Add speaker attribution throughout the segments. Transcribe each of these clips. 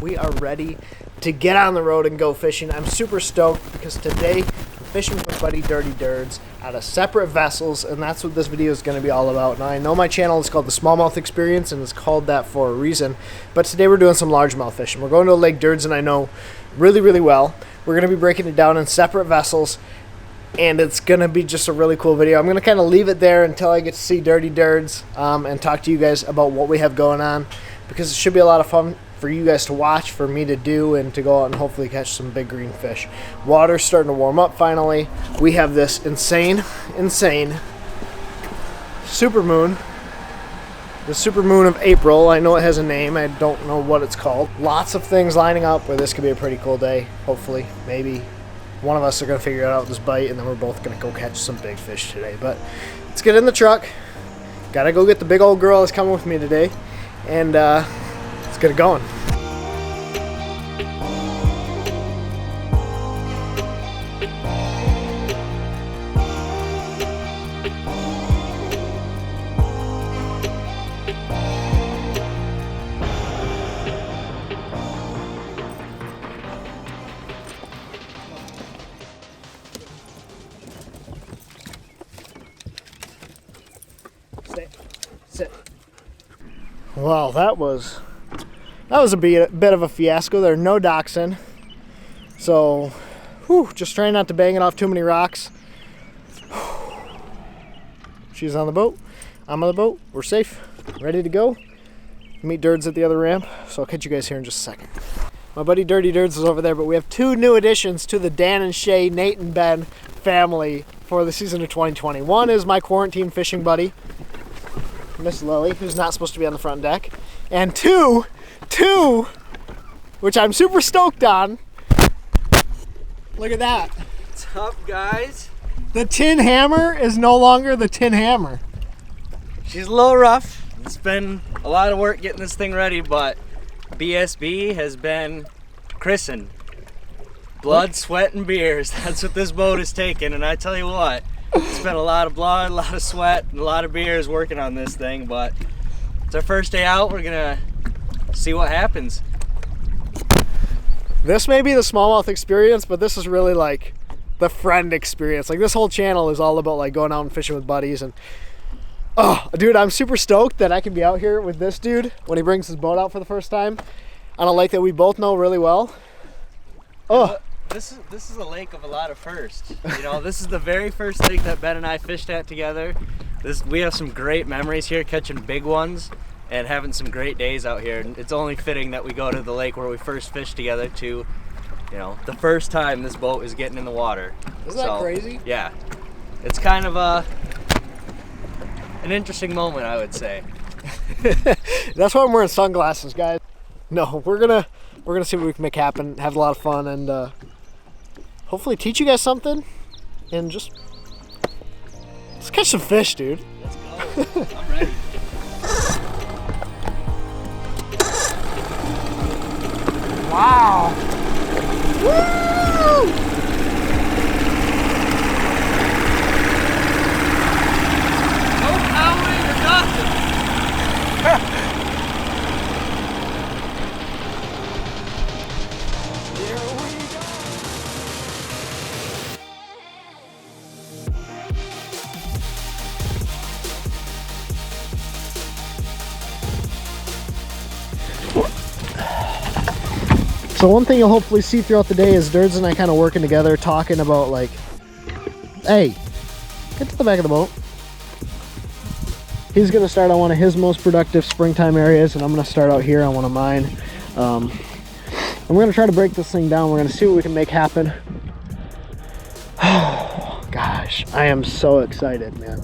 Speaker 1: We are ready to get on the road and go fishing. I'm super stoked because today I'm fishing with my buddy Dirty Dirds out of separate vessels, and that's what this video is going to be all about. Now, I know my channel is called the Smallmouth Experience, and it's called that for a reason, but today we're doing some largemouth fishing. We're going to a lake Dirds and I know really, really well. We're going to be breaking it down in separate vessels, and it's going to be just a really cool video. I'm going to kind of leave it there until I get to see Dirty Dirds and talk to you guys about what we have going on, because it should be a lot of fun for you guys to watch, for me to do, and to go out and hopefully catch some big green fish. Water's starting to warm up finally. We have this insane supermoon. The supermoon of April. I know it has a name. I don't know what it's called. Lots of things lining up where this could be a pretty cool day. Hopefully, maybe one of us are going to figure it out with this bite, and then we're both going to go catch some big fish today. But let's get in the truck. Gotta go get the big old girl that's coming with me today, and let's get it going. Sit. Well, that was a bit of a fiasco. There are no docks in, so just trying not to bang it off too many rocks. She's on the boat, I'm on the boat, we're safe, ready to go. Meet Dirds at the other ramp, so I'll catch you guys here in just a second. My buddy Dirty Dirds is over there, but we have two new additions to the Dan and Shay, Nate and Ben family for the season of 2020. One is my quarantine fishing buddy, Miss Lily, who's not supposed to be on the front deck. And two, which I'm super stoked on. Look at that.
Speaker 2: What's up, guys?
Speaker 1: The Tin Hammer is no longer the Tin Hammer.
Speaker 2: She's a little rough. It's been a lot of work getting this thing ready, but BSB has been christened. Blood, sweat, and beers. That's what this boat is taking, and I tell you what, spent a lot of blood, a lot of sweat, and a lot of beers working on this thing, but it's our first day out. We're gonna see what happens.
Speaker 1: This may be the smallmouth experience, but this is really like the friend experience. Like, this whole channel is all about like going out and fishing with buddies, and oh, dude, I'm super stoked that I can be out here with this dude when he brings his boat out for the first time on a lake that we both know really well. Oh.
Speaker 2: This is a lake of a lot of firsts. You know, this is the very first lake that Ben and I fished at together. We have some great memories here, catching big ones and having some great days out here. And it's only fitting that we go to the lake where we first fished together to, you know, the first time this boat is getting in the water.
Speaker 1: Isn't that crazy?
Speaker 2: Yeah, it's kind of an interesting moment, I would say.
Speaker 1: That's why I'm wearing sunglasses, guys. No, we're gonna see what we can make happen, have a lot of fun, and hopefully teach you guys something, and let's catch some fish, dude.
Speaker 2: Let's go. I'm ready.
Speaker 1: Wow. Woo!
Speaker 2: No pounding or nothing.
Speaker 1: So one thing you'll hopefully see throughout the day is Dirds and I kind of working together, talking about like, hey, get to the back of the boat. He's going to start on one of his most productive springtime areas, and I'm going to start out here on one of mine. And we're going to try to break this thing down. We're going to see what we can make happen. Oh, gosh, I am so excited, man.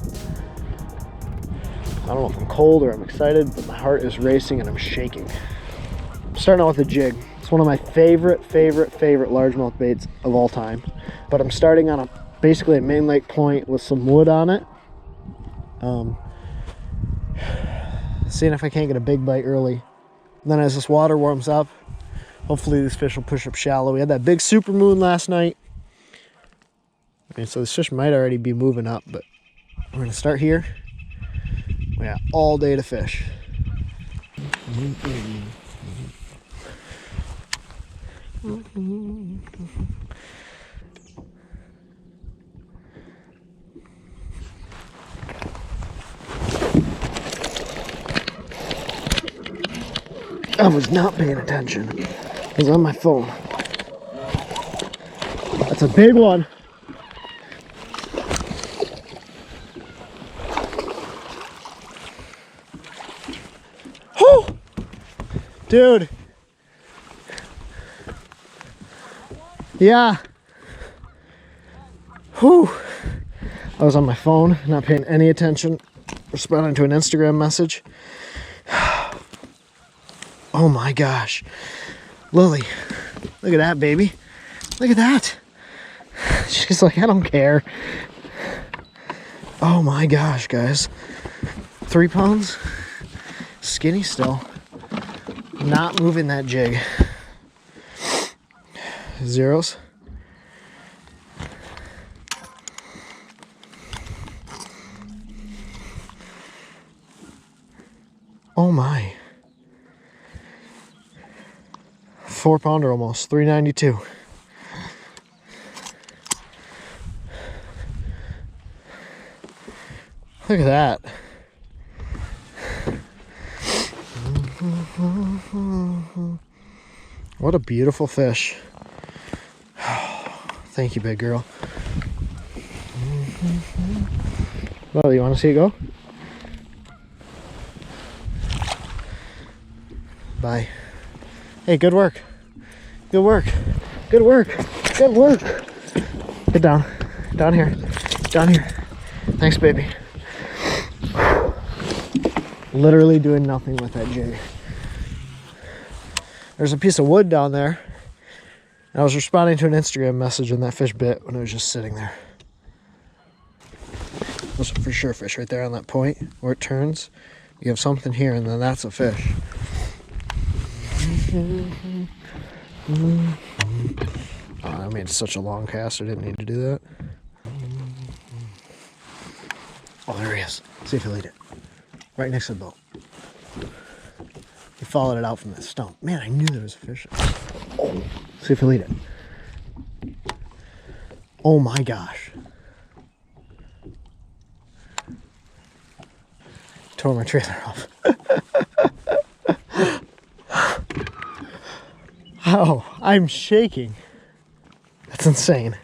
Speaker 1: I don't know if I'm cold or I'm excited, but my heart is racing and I'm shaking. I'm starting out with a jig. It's one of my favorite largemouth baits of all time. But I'm starting on basically a main lake point with some wood on it. Seeing if I can't get a big bite early. And then as this water warms up, hopefully these fish will push up shallow. We had that big supermoon last night. Okay, so this fish might already be moving up, but we're gonna start here. We got all day to fish. I was not paying attention. I was on my phone. That's a big one. Whew! Dude. Yeah. Whew. I was on my phone, not paying any attention, responding to an Instagram message. Oh my gosh. Lily, look at that, baby. Look at that. She's like, I don't care. Oh my gosh, guys. 3 pounds. Skinny still. Not moving that jig. Zeros. Oh my. 4 pounder almost, 392. Look at that. What a beautiful fish. Thank you, big girl. Well, you want to see it go? Bye. Hey, good work. Good work. Good work. Good work. Get down. Down here. Down here. Thanks, baby. Literally doing nothing with that jig. There's a piece of wood down there. I was responding to an Instagram message and that fish bit when it was just sitting there. Those are for sure fish right there on that point where it turns. You have something here and then that's a fish. Oh, I made such a long cast, I didn't need to do that. Oh, there he is. See if he'll eat it. Right next to the boat. He followed it out from that stump. Man, I knew there was a fish. Oh, see if he'll eat it. Oh my gosh. Tore my trailer off. Oh, I'm shaking. That's insane.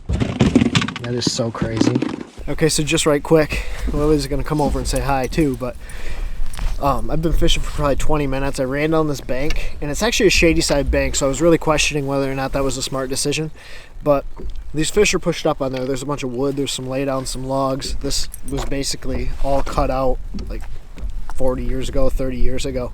Speaker 1: That is so crazy. Okay, so just right quick, Lily's gonna come over and say hi too, but I've been fishing for probably 20 minutes. I ran down this bank, and it's actually a shady side bank, so I was really questioning whether or not that was a smart decision. But these fish are pushed up on there. There's a bunch of wood, there's some laydown, some logs. This was basically all cut out like 40 years ago, 30 years ago.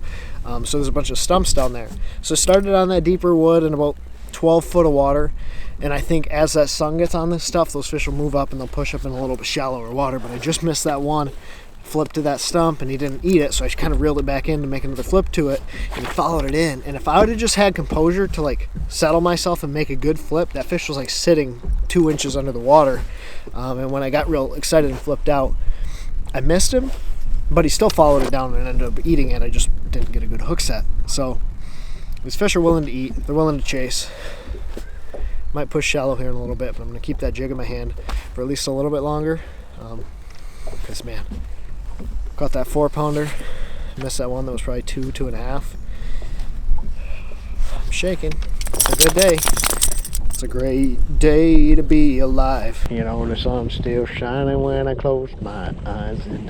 Speaker 1: So there's a bunch of stumps down there. So it started on that deeper wood in about 12 foot of water. And I think as that sun gets on this stuff, those fish will move up and they'll push up in a little bit shallower water. But I just missed that one. Flipped to that stump and he didn't eat it. So I kind of reeled it back in to make another flip to it. And he followed it in. And if I would have just had composure to like settle myself and make a good flip, that fish was like sitting 2 inches under the water. And when I got real excited and flipped out, I missed him. But he still followed it down and ended up eating it. I just didn't get a good hook set. So these fish are willing to eat. They're willing to chase. Might push shallow here in a little bit, but I'm going to keep that jig in my hand for at least a little bit longer. Because, man, caught that 4 pounder. Missed that one that was probably 2.5. I'm shaking. It's a good day. It's a great day to be alive. You know, the sun's still shining when I close my eyes, and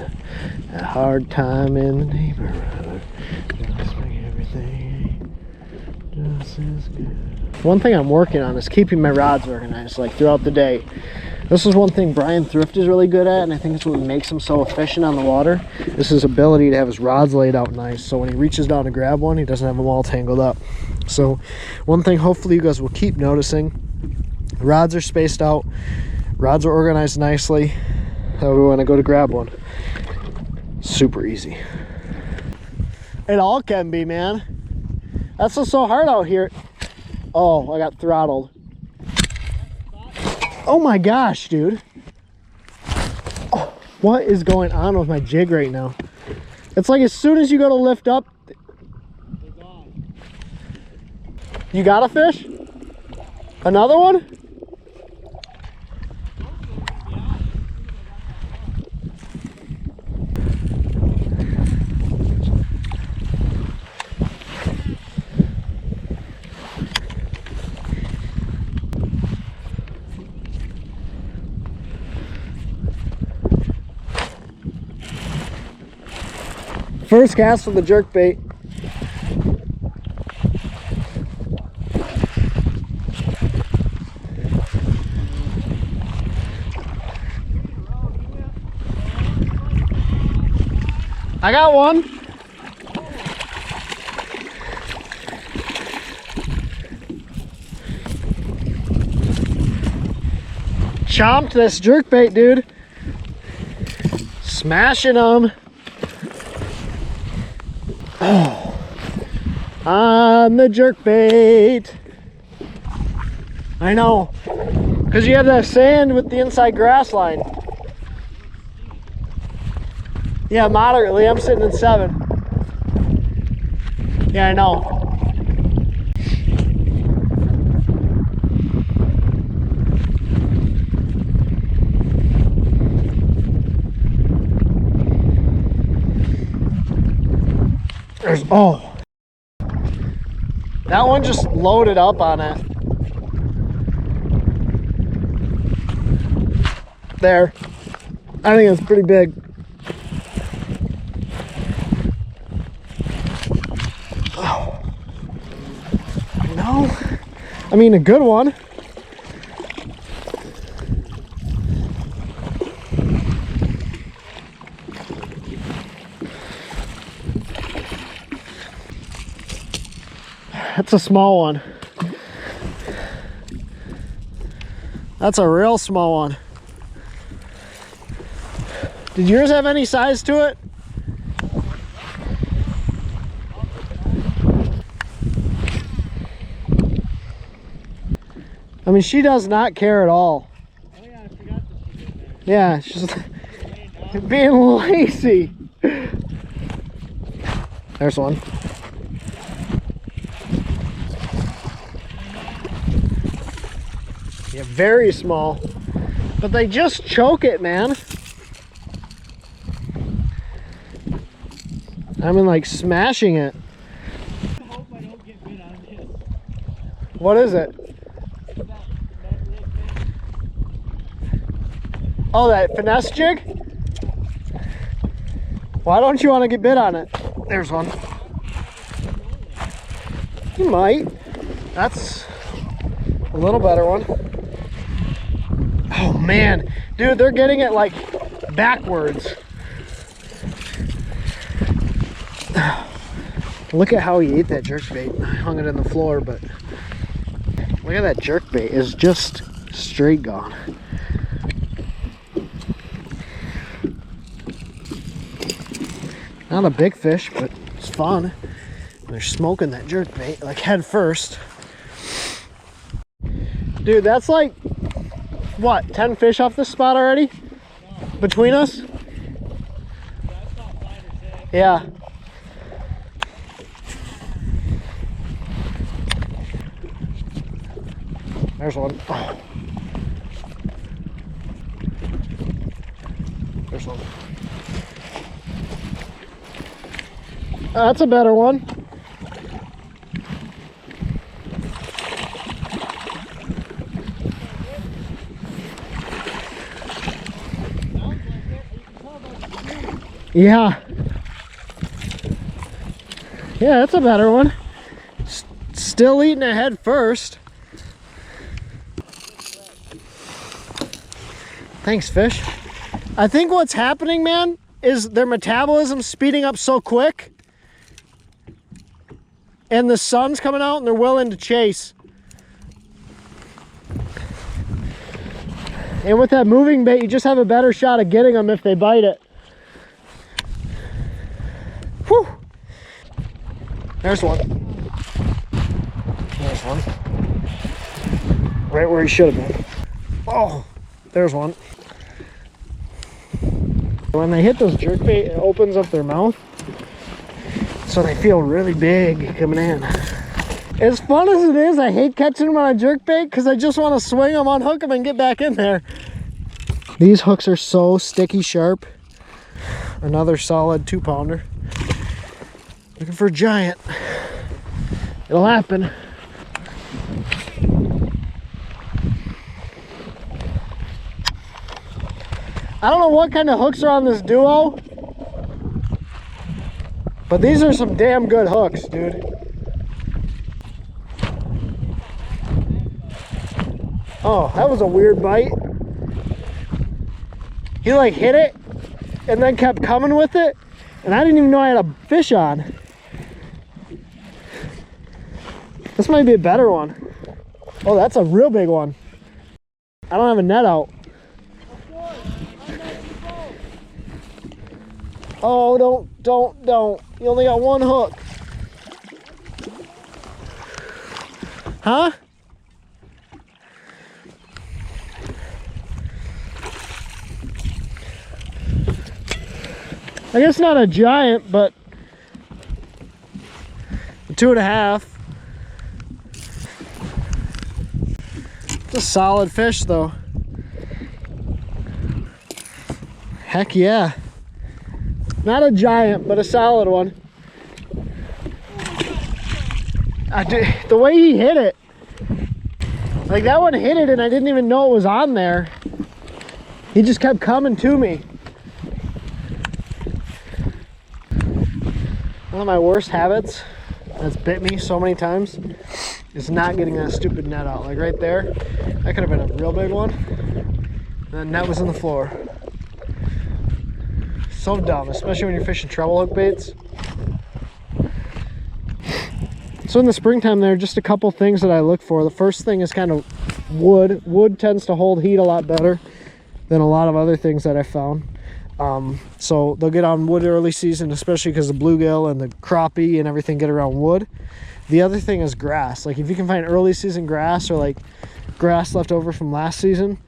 Speaker 1: a hard time in the neighborhood. Just make everything just as good. One thing I'm working on is keeping my rods organized, like throughout the day. This is one thing Brian Thrift is really good at, and I think it's what makes him so efficient on the water. This is his ability to have his rods laid out nice, so when he reaches down to grab one, he doesn't have them all tangled up. So one thing hopefully you guys will keep noticing, rods are spaced out, rods are organized nicely. That way when I go to grab one, super easy. It all can be, man. That's what's so hard out here. Oh, I got throttled. Oh my gosh, dude. Oh, what is going on with my jig right now? It's like as soon as you go to lift up, you got a fish? Another one? First cast with the jerkbait. I got one. Chomped this jerkbait, dude. Smashing them. Oh. On the jerkbait. I know. Because you have that sand with the inside grass line. Yeah, moderately. I'm sitting in 7. Yeah, I know. There's, oh. That one just loaded up on it. There. I think it's pretty big. Oh. No. I mean, a good one. That's a small one. That's a real small one. Did yours have any size to it? I mean, she does not care at all.
Speaker 2: Oh yeah, I forgot that she did that.
Speaker 1: Yeah, she's being lazy. There's one. Yeah, very small. But they just choke it, man. I mean, like smashing it.
Speaker 2: I hope I don't get bit on this.
Speaker 1: What is it? Oh, that finesse jig? Why don't you want to get bit on it? There's one. You might. That's a little better one. Oh man, dude, they're getting it like backwards. Look at how he ate that jerkbait. I hung it in the floor, but look at that jerkbait. It's just straight gone. Not a big fish, but it's fun. They're smoking that jerkbait like head first. Dude, that's like, what, 10 fish off this spot already? No. Between us?
Speaker 2: That's about 5 or 6.
Speaker 1: Yeah. There's one. Oh. There's one. That's a better one. Yeah. Yeah, that's a better one. Still eating it head first. Thanks, fish. I think what's happening, man, is their metabolism speeding up so quick. And the sun's coming out and they're willing to chase. And with that moving bait, you just have a better shot of getting them if they bite it. Whew. There's one. There's one. Right where he should have been. Oh, there's one. When they hit those jerkbait, it opens up their mouth. So they feel really big coming in. As fun as it is, I hate catching them on a jerkbait because I just want to swing them, unhook them, and get back in there. These hooks are so sticky sharp. Another solid 2-pounder. Looking for a giant. It'll happen. I don't know what kind of hooks are on this duo. But these are some damn good hooks, dude. Oh, that was a weird bite. He like hit it and then kept coming with it, and I didn't even know I had a fish on. This might be a better one. Oh, that's a real big one. I don't have a net out. Oh, don't. You only got one hook. Huh? I guess not a giant, but a 2.5. It's a solid fish though. Heck yeah. Not a giant, but a solid one. The way he hit it, like that one hit it and I didn't even know it was on there. He just kept coming to me. One of my worst habits that's bit me so many times is not getting that stupid net out. Like right there, that could have been a real big one. And the net was in the floor. So dumb, especially when you're fishing treble hook baits. So in the springtime, there are just a couple things that I look for. The first thing is kind of wood. Wood tends to hold heat a lot better than a lot of other things that I found. So they'll get on wood early season, especially because the bluegill and the crappie and everything get around wood. The other thing is grass. Like if you can find early season grass or like grass left over from last season,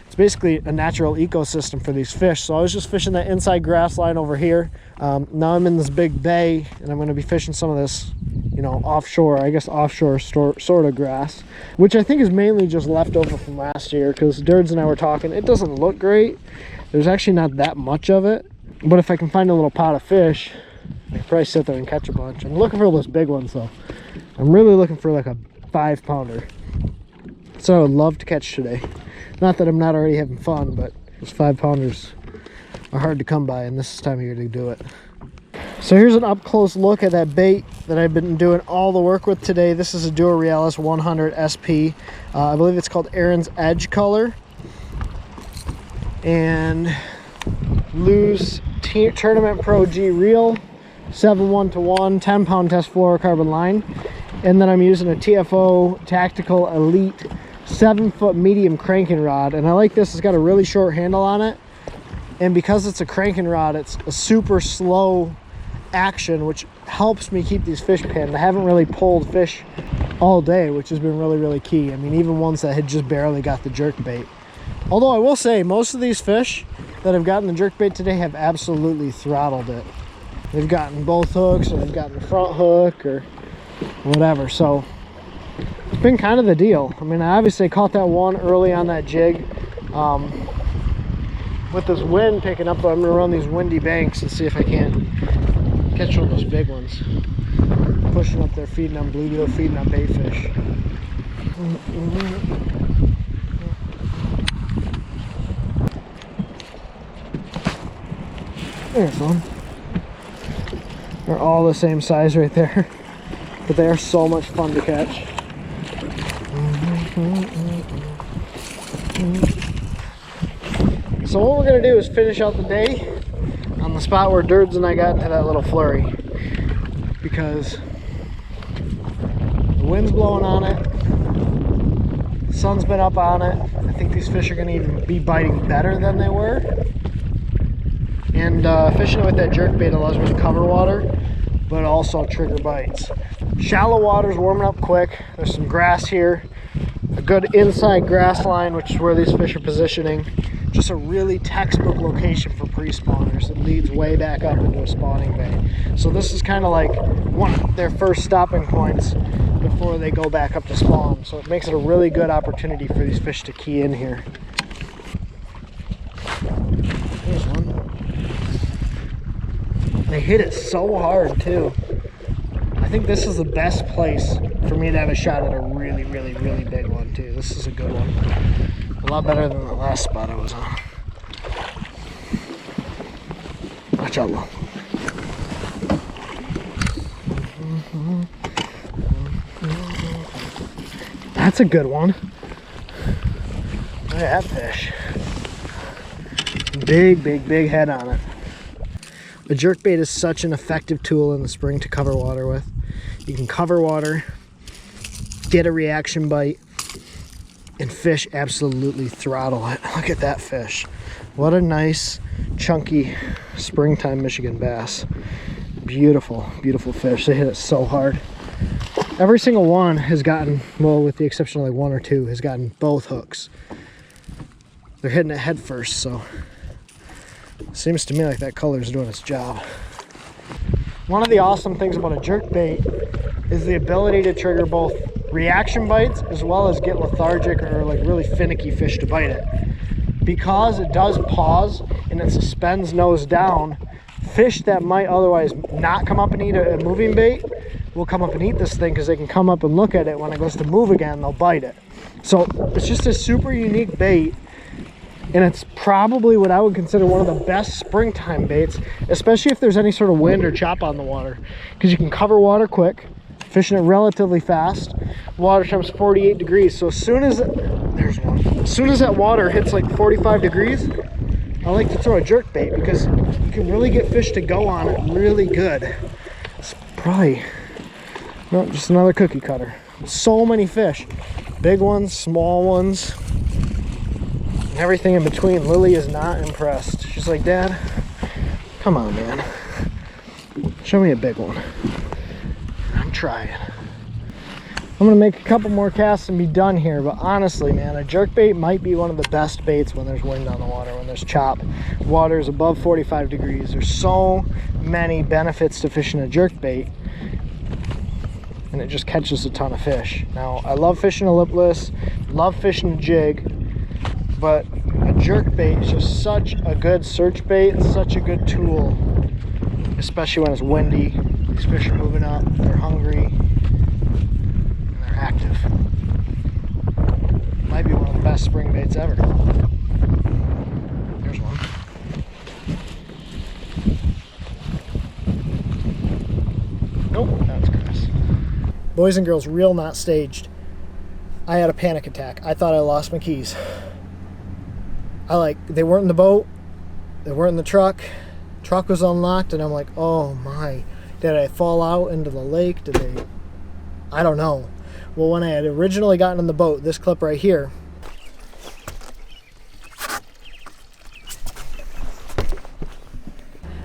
Speaker 1: it's basically a natural ecosystem for these fish. So I was just fishing that inside grass line over here. Now I'm in this big bay and I'm going to be fishing some of this, you know, offshore, I guess offshore sort of grass, which I think is mainly just left over from last year, because Dirds and I were talking, it doesn't look great. There's actually not that much of it, but if I can find a little pot of fish, I can probably sit there and catch a bunch. I'm looking for those big ones though. I'm really looking for like a 5-pounder. So I would love to catch today. Not that I'm not already having fun, but those 5-pounders are hard to come by, and this is time of year to do it. So here's an up close look at that bait that I've been doing all the work with today. This is a Duo Realis 100 SP. I believe it's called Aaron's Edge color. And Lou's Tournament Pro G reel, 7-1-1, 10-pound test fluorocarbon line. And then I'm using a TFO Tactical Elite 7-foot medium cranking rod. And I like this, it's got a really short handle on it. And because it's a cranking rod, it's a super slow action, which helps me keep these fish pinned. I haven't really pulled fish all day, which has been really, really key. I mean, even ones that had just barely got the jerk bait. Although I will say, most of these fish that have gotten the jerk bait today have absolutely throttled it. They've gotten both hooks, or they've gotten the front hook, or whatever. So it's been kind of the deal. I mean, I obviously caught that one early on that jig. With this wind picking up, I'm gonna run these windy banks and see if I can't catch one of those big ones. Pushing up there, feeding on bluegill, feeding on bait fish. There's one. They're all the same size right there, but they are so much fun to catch. So what we're gonna do is finish out the day on the spot where Dirds and I got into that little flurry, because the wind's blowing on it, the sun's been up on it. I think these fish are gonna even be biting better than they were. And fishing it with that jerkbait allows me to cover water, but also trigger bites. Shallow water's warming up quick. There's some grass here, a good inside grass line, which is where these fish are positioning. Just a really textbook location for pre-spawners. It leads way back up into a spawning bay. So this is kind of like one of their first stopping points before they go back up to spawn. So it makes it a really good opportunity for these fish to key in here. There's one. They hit it so hard too. I think this is the best place for me to have a shot at a really, really, really big one too. This is a good one. A lot better than the last spot I was on. Watch out, low. That's a good one. Look at that fish. Big, big, big head on it. A jerkbait is such an effective tool in the spring to cover water with. You can cover water, get a reaction bite, and fish absolutely throttle it. Look at that fish. What a nice, chunky springtime Michigan bass. Beautiful, beautiful fish. They hit it so hard. Every single one has gotten, well, with the exception of like one or two, has gotten both hooks. They're hitting it head first, so seems to me like that color is doing its job. One of the awesome things about a jerkbait is the ability to trigger both reaction bites as well as get lethargic or like really finicky fish to bite it. Because it does pause and it suspends nose down, fish that might otherwise not come up and eat a moving bait will come up and eat this thing because they can come up and look at it. When it goes to move again, they'll bite it. So it's just a super unique bait, and it's probably what I would consider one of the best springtime baits, especially if there's any sort of wind or chop on the water, because you can cover water quick, fishing it relatively fast. Water temp's 48 degrees, so as soon as there's one, as soon as that water hits like 45 degrees, I like to throw a jerkbait because you can really get fish to go on it really good. It's probably no, just another cookie cutter. So many fish, big ones, small ones, and everything in between. Lily is not impressed. She's like, Dad, come on, man, show me a big one. I'm trying. I'm gonna make a couple more casts and be done here, but honestly, man, a jerkbait might be one of the best baits when there's wind on the water, when there's chop. Water is above 45 degrees. There's so many benefits to fishing a jerkbait, and it just catches a ton of fish. Now, I love fishing a lipless, love fishing a jig, but a jerkbait is just such a good search bait, such a good tool, especially when it's windy. These fish are moving up, they're hungry, and they're active. Might be one of the best spring baits ever. There's one. Nope, that's Chris. Boys and girls, real not staged. I had a panic attack. I thought I lost my keys. They weren't in the boat, they weren't in the truck. Truck was unlocked, and I'm like, oh my. Did I fall out into the lake? I don't know. Well, when I had originally gotten in the boat, this clip right here,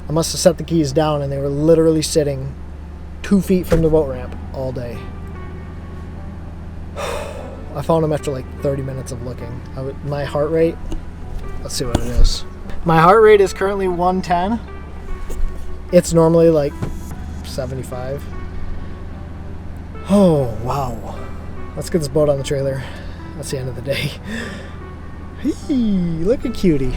Speaker 1: I must have set the keys down, and they were literally sitting 2 feet from the boat ramp all day. I found them after like 30 minutes of looking. My heart rate, let's see what it is. My heart rate is currently 110. It's normally like 75. Oh, wow. Let's get this boat on the trailer. That's the end of the day. Hey, look at cutie.